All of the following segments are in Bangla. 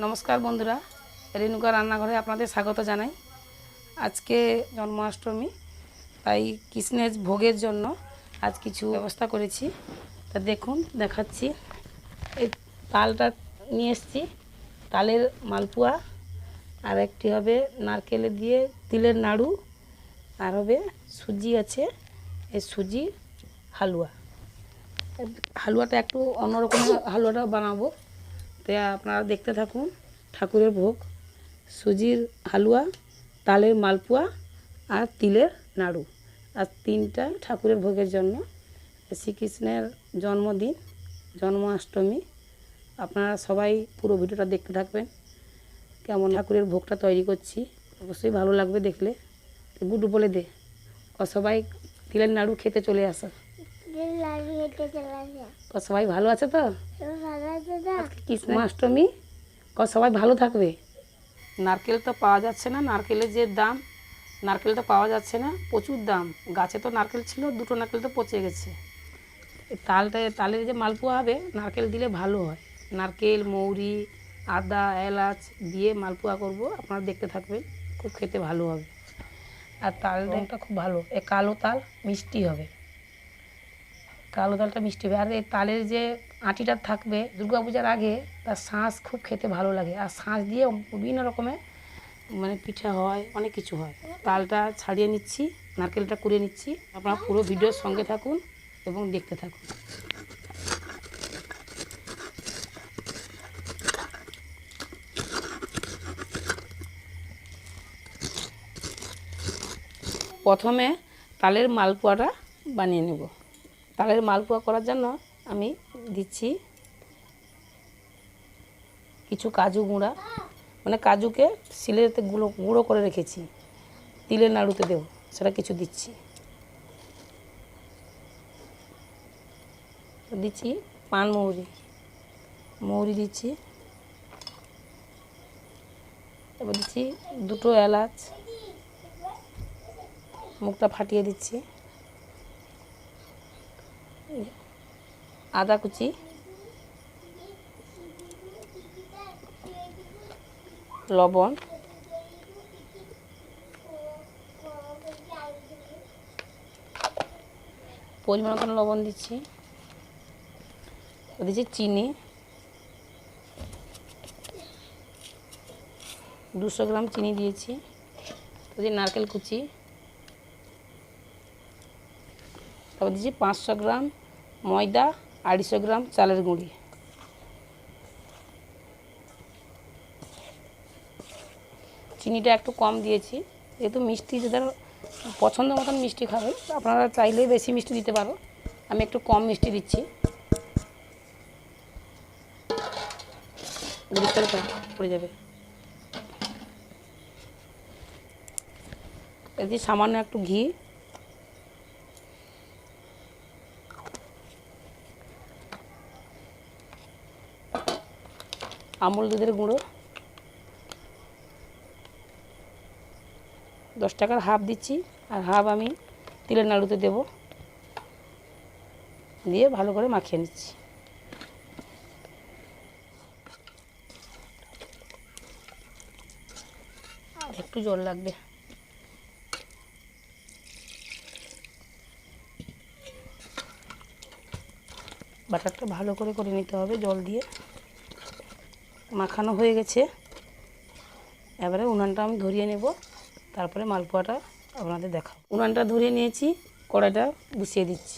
নমস্কার বন্ধুরা, রেণুকা রান্নাঘরে আপনাদের স্বাগত জানাই। আজকে জন্মাষ্টমী, তাই কৃষ্ণের ভোগের জন্য আজ কিছু ব্যবস্থা করেছি। তা দেখুন, দেখাচ্ছি। এই তালটা নিয়ে এসেছি, তালের মালপোয়া, আর একটি হবে নারকেলে দিয়ে তিলের নাড়ু, আর হবে সুজি আছে, এই সুজি হালুয়া। হালুয়াটা একটু অন্যরকম হালুয়াটা বানাবো, তাই আপনারা দেখতে থাকুন। ঠাকুরের ভোগ সুজির হালুয়া, তালের মালপোয়া আর তিলের নাড়ু, আর তিনটা ঠাকুরের ভোগের জন্য। শ্রীকৃষ্ণের জন্মদিন, জন্মাষ্টমী। আপনারা সবাই পুরো ভিডিওটা দেখতে থাকবেন, কেমন ঠাকুরের ভোগটা তৈরি করছি। অবশ্যই ভালো লাগবে দেখলে। গুড্ডু বলে দে, সবাই তিলের নাড়ু খেতে চলে আসে। সবাই ভালো আছে তো? কৃষ্ণাষ্টমী, সবাই ভালো থাকবে। নারকেল তো পাওয়া যাচ্ছে না, নারকেলের যে দাম, নারকেলটা পাওয়া যাচ্ছে না, প্রচুর দাম। গাছে তো নারকেল ছিল, দুটো নারকেল তো পচে গেছে। তালের যে মালপোয়া হবে, নারকেল দিলে ভালো হয়। নারকেল, মৌরি, আদা, এলাচ দিয়ে মালপোয়া করব, আপনারা দেখতে থাকবেন, খুব খেতে ভালো হবে। আর তাল রঙটা খুব ভালো, এ কালো তাল মিষ্টি হবে, কালো তালটা মিষ্টি হবে। আর এই তালের যে আটিটা থাকবে দুর্গাপূজার আগে, তার শাঁস খুব খেতে ভালো লাগে। আর শাঁস দিয়ে বিভিন্ন রকমের পিঠা হয়, অনেক কিছু হয়। তালটা ছাড়িয়ে নিচ্ছি, নারকেলটা কুড়িয়ে নিচ্ছি। আপনারা পুরো ভিডিওর সঙ্গে থাকুন এবং দেখতে থাকুন। প্রথমে তালের মালপোয়াটা বানিয়ে নেব। তালের মালপোয়া করার জন্য আমি দিচ্ছি কিছু কাজু গুঁড়া, কাজুকে শিলেতে গুঁড়ো করে রেখেছি, তিলের নাড়ুতে দেব, সেটা কিছু দিচ্ছি। দিচ্ছি পান মৌরি দিচ্ছি। এবার দিচ্ছি দুটো এলাচ, মুখটা ফাটিয়ে দিচ্ছি। আদা কুচি, লবণ, পরিমাণ মতন লবণ দিচ্ছি। দিচ্ছি চিনি, 200 গ্রাম চিনি দিয়েছি। নারকেল কুচি, তারপর দিচ্ছি 500 গ্রাম ময়দা, 250 গ্রাম চালের গুঁড়ি। চিনিটা একটু কম দিয়েছি, যেহেতু মিষ্টি যাদের পছন্দ মতন মিষ্টি খাবে, আপনারা চাইলে বেশি মিষ্টি দিতে পারো, আমি একটু কম মিষ্টি দিচ্ছি। পড়ে যাবে। এতে সামান্য একটু ঘি, আমুল দুধের গুঁড়ো 10 টাকার হাফ দিচ্ছি, আর হাফ আমি তিলের নাড়ুতে দেব। দিয়ে ভালো করে মাখিয়ে নিচ্ছি। আর একটু জল লাগবে। বাটারটা ভালো করে করে নিতে হবে জল দিয়ে। মাখানো হয়ে গেছে, এবারে উনানটা আমি ধরিয়ে নেব, তারপরে মালপোয়াটা আপনাদের দেখাবো। উনানটা ধরিয়ে নিয়েছি, কড়াইটা বসিয়ে দিচ্ছি।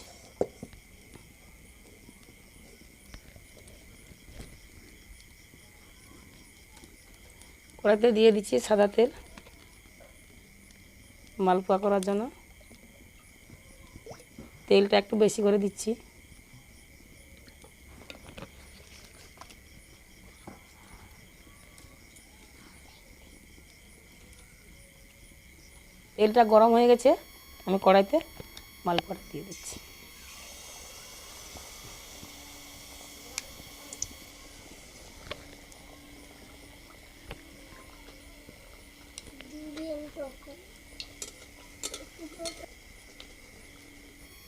কড়াইতে দিয়ে দিচ্ছি সাদা তেল, মালপোয়া করার জন্য তেলটা একটু বেশি করে দিচ্ছি। তেলটা গরম হয়ে গেছে, আমি কড়াইতে মালপোয়াটা দিয়ে দিচ্ছি।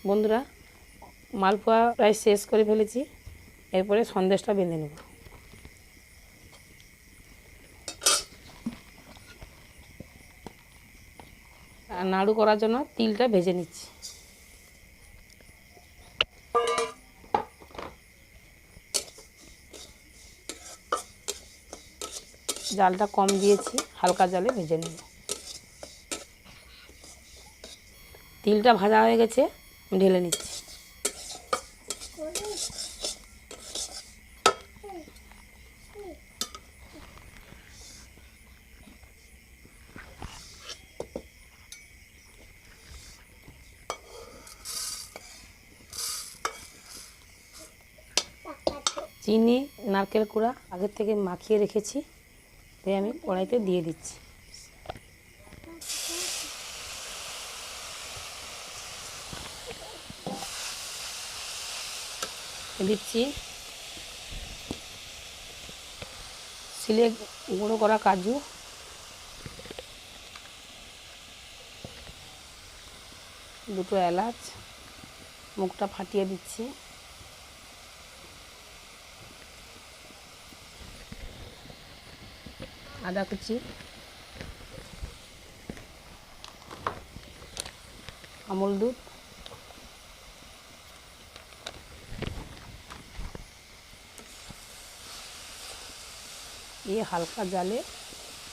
বন্ধুরা, মালপোয়া প্রায় শেষ করে ফেলেছি, এরপরে সন্দেশটা বেঁধে নেব। নাড়ু করার জন্য তিলটা ভেজে নিচ্ছি। জালটা কম দিয়েছি, হালকা জালে ভেজে নেব। তিলটা ভাজা হয়ে গেছে, ঢেলে নিচ্ছি। চিনি, নারকেল কুড়া আগের থেকে মাখিয়ে রেখেছি, তাই আমি কড়াইতে দিয়ে দিচ্ছি। দিচ্ছি শিলে গুঁড়ো করা কাজু, দুটো এলাচ, মুখটা ফাটিয়ে দিচ্ছি। আদা কুচি, আমুল দুধ, দিয়ে হালকা জালে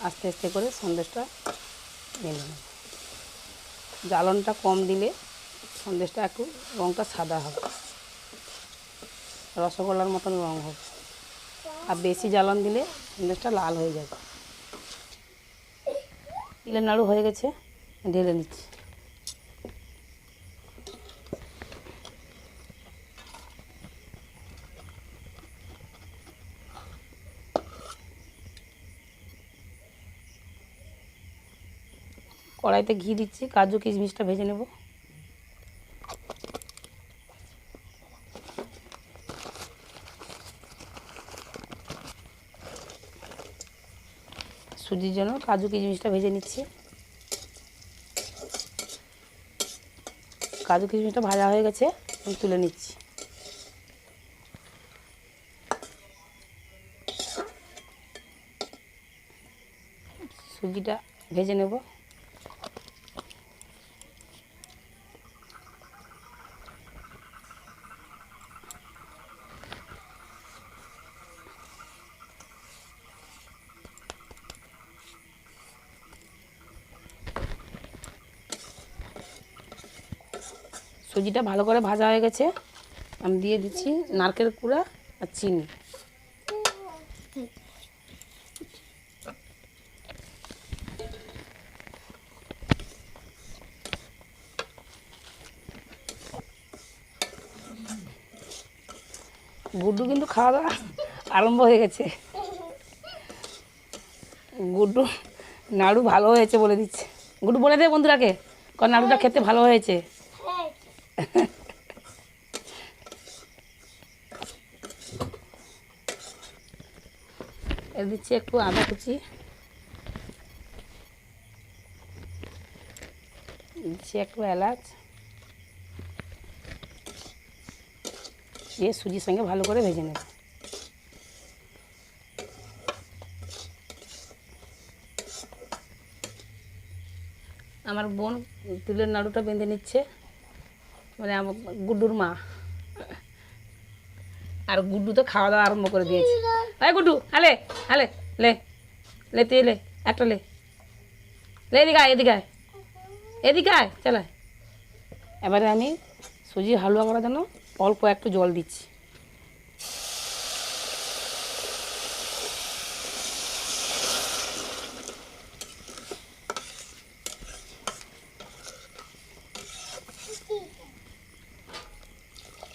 আস্তে আস্তে করে সন্দেশটা ঢেলে নেব। জ্বালনটা কম দিলে সন্দেশটা একটু রঙটা সাদা হবে, রসগোল্লার মতন রঙ হবে। আর বেশি জ্বালন দিলে সন্দেশটা লাল হয়ে যাবে। তিলের নাড়ু হয়ে গেছে, ঢেলে নিচ্ছি। কড়াইতে ঘি দিচ্ছি, কাজু কিশমিশটা ভেজে নেব। সুজির জন্য কাজু কিশমিশটা ভেজে নিচ্ছি। কাজু কিশমিশটা ভাজা হয়ে গেছে, আমি তুলে নিচ্ছি। সুজিটা ভেজে নেব। সুজিটা ভালো করে ভাজা হয়ে গেছে, আমি দিয়ে দিচ্ছি নারকেল কুড়া আর চিনি। গুড্ডু কিন্তু খাওয়া দাওয়া আরম্ভ হয়ে গেছে। গুড্ডু নাড়ু ভালো হয়েছে বলে দিচ্ছে। গুড্ডু বলে দে বন্ধুরাকে, কারণ নাড়ুটা খেতে ভালো হয়েছে। এর দিচ্ছি একটু আদা কুচি, দিচ্ছি একটু এলাচ, দিয়ে সুজির সঙ্গে ভালো করে ভেজে নেব। আমার বোন তিলের নাড়ুটা বেঁধে নিচ্ছে, মানে আমার গুড্ডুর মা। আর গুড্ডু তো খাওয়া দাওয়া আরম্ভ করে দিয়েছে। এই গুড্ডু, আলে আলে লে লে, তুই লে একটা লে, লে এদিকে আয়, এদিকে আয়, এদিকে আয়, চালায়। এবারে আমি সুজি হালুয়া করার জন্য অল্প একটু জল দিচ্ছি।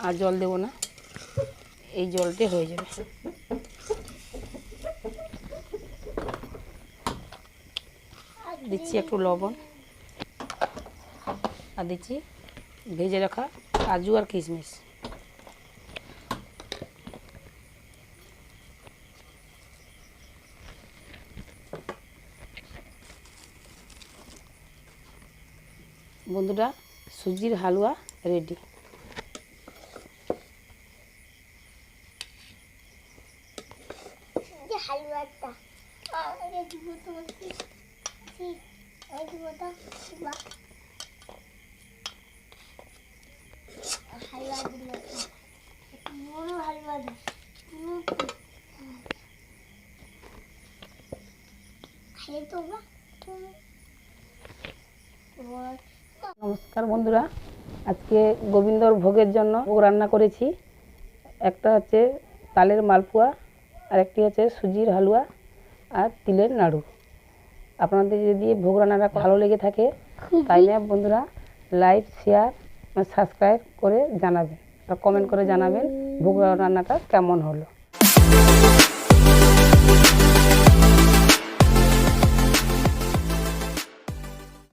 আর জল দেবো না, এই জলতে হয়ে যাবে। দিচ্ছি একটু লবণ, আর দিচ্ছি ভেজে রাখা কাজু আর কিশমিশ। বন্ধুরা, সুজির হালুয়া রেডি। হালুয়াটা নমস্কার বন্ধুরা, আজকে গোবিন্দর ভোগের জন্য ভোগ রান্না করেছি। একটা হচ্ছে তালের মালপোয়া, আর একটি হচ্ছে সুজির হালুয়া আর তিলের নাড়ু। আপনাদের যদি ভোগ রান্নাটা ভালো লেগে থাকে তাইলে বন্ধুরা লাইক, শেয়ার, সাবস্ক্রাইব করে জানাবেন আর কমেন্ট করে জানাবেন ভোগ রান্নাটা কেমন হলো।